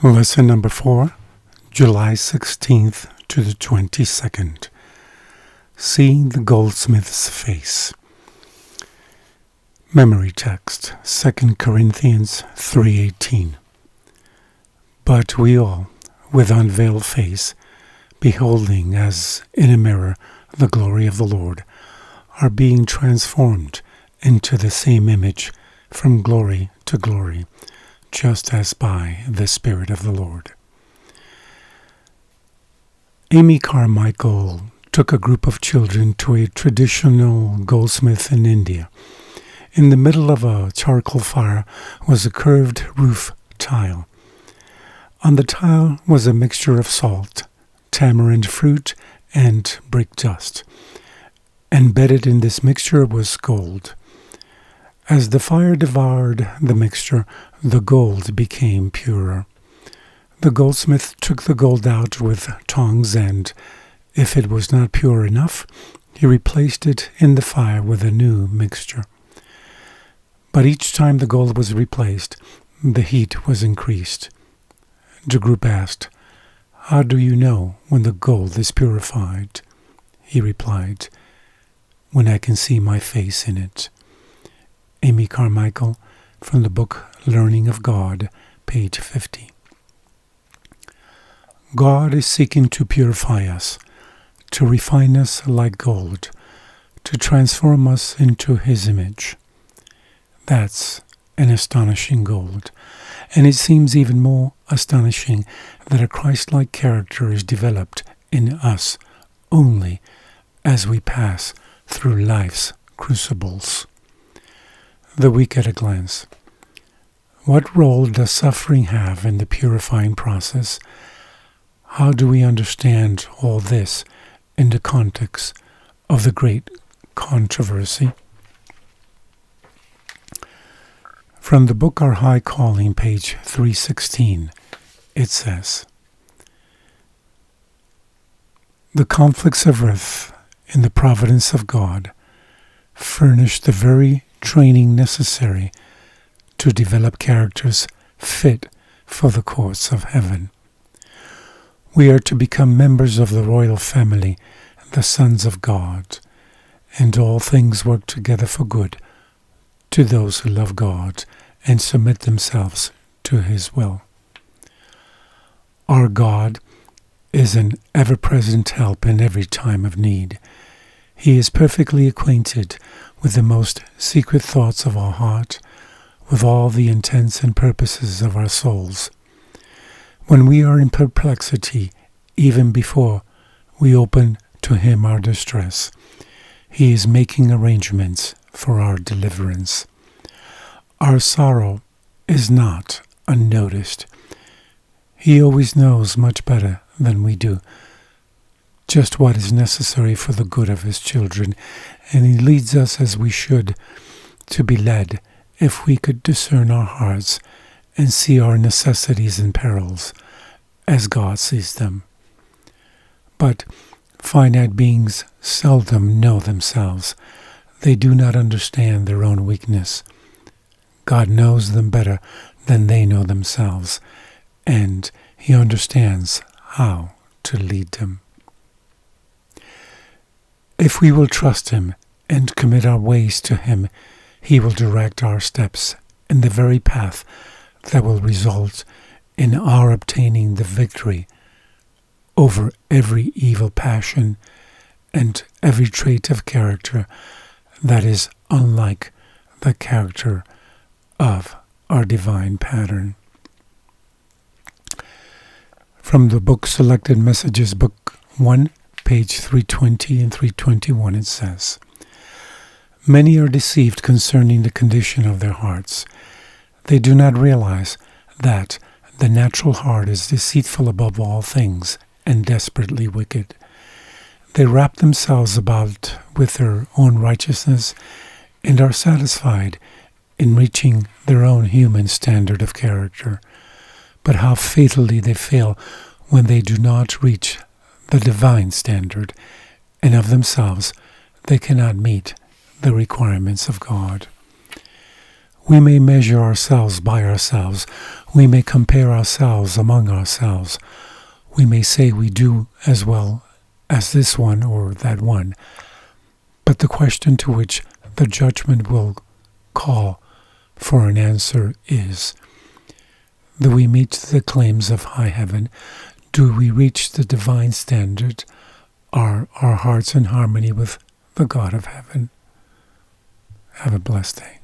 Lesson number 4, July 16th to the 22nd. Seeing the Goldsmith's Face. Memory text, 2 Corinthians 3:18. But we all, with unveiled face, beholding as in a mirror the glory of the Lord, are being transformed into the same image from glory to glory, just as by the Spirit of the Lord. Amy Carmichael took a group of children to a traditional goldsmith in India. In the middle of a charcoal fire was a curved roof tile. On the tile was a mixture of salt, tamarind fruit, and brick dust. Embedded in this mixture was gold. As the fire devoured the mixture, the gold became purer. The goldsmith took the gold out with tongs and, if it was not pure enough, he replaced it in the fire with a new mixture. But each time the gold was replaced, the heat was increased. The group asked, "How do you know when the gold is purified?" He replied, "When I can see my face in it." Amy Carmichael, from the book Learning of God, page 50. God is seeking to purify us, to refine us like gold, to transform us into His image. That's an astonishing goal, and it seems even more astonishing that a Christ-like character is developed in us only as we pass through life's crucibles. The week at a glance. What role does suffering have in the purifying process? How do we understand all this in the context of the great controversy? From the book Our High Calling, page 316, it says, "The conflicts of earth, in the providence of God, furnish the very training necessary to develop characters fit for the courts of heaven. We are to become members of the royal family, the sons of God, and all things work together for good to those who love God and submit themselves to His will." Our God is an ever-present help in every time of need. He is perfectly acquainted with the most secret thoughts of our heart, with all the intents and purposes of our souls. When we are in perplexity, even before we open to Him our distress, He is making arrangements for our deliverance. Our sorrow is not unnoticed. He always knows much better than we do just what is necessary for the good of His children, and He leads us as we should to be led if we could discern our hearts and see our necessities and perils as God sees them. But finite beings seldom know themselves. They do not understand their own weakness. God knows them better than they know themselves, and He understands how to lead them. If we will trust Him and commit our ways to Him, He will direct our steps in the very path that will result in our obtaining the victory over every evil passion and every trait of character that is unlike the character of our divine pattern. From the book Selected Messages, Book 1, page 320 and 321, it says, "Many are deceived concerning the condition of their hearts. They do not realize that the natural heart is deceitful above all things and desperately wicked. They wrap themselves about with their own righteousness and are satisfied in reaching their own human standard of character. But how fatally they fail when they do not reach the divine standard, and of themselves they cannot meet the requirements of God. We may measure ourselves by ourselves. We may compare ourselves among ourselves. We may say we do as well as this one or that one. But the question to which the judgment will call for an answer is, do we meet the claims of high heaven? Do we reach the divine standard? Are our hearts in harmony with the God of heaven? Have a blessed day.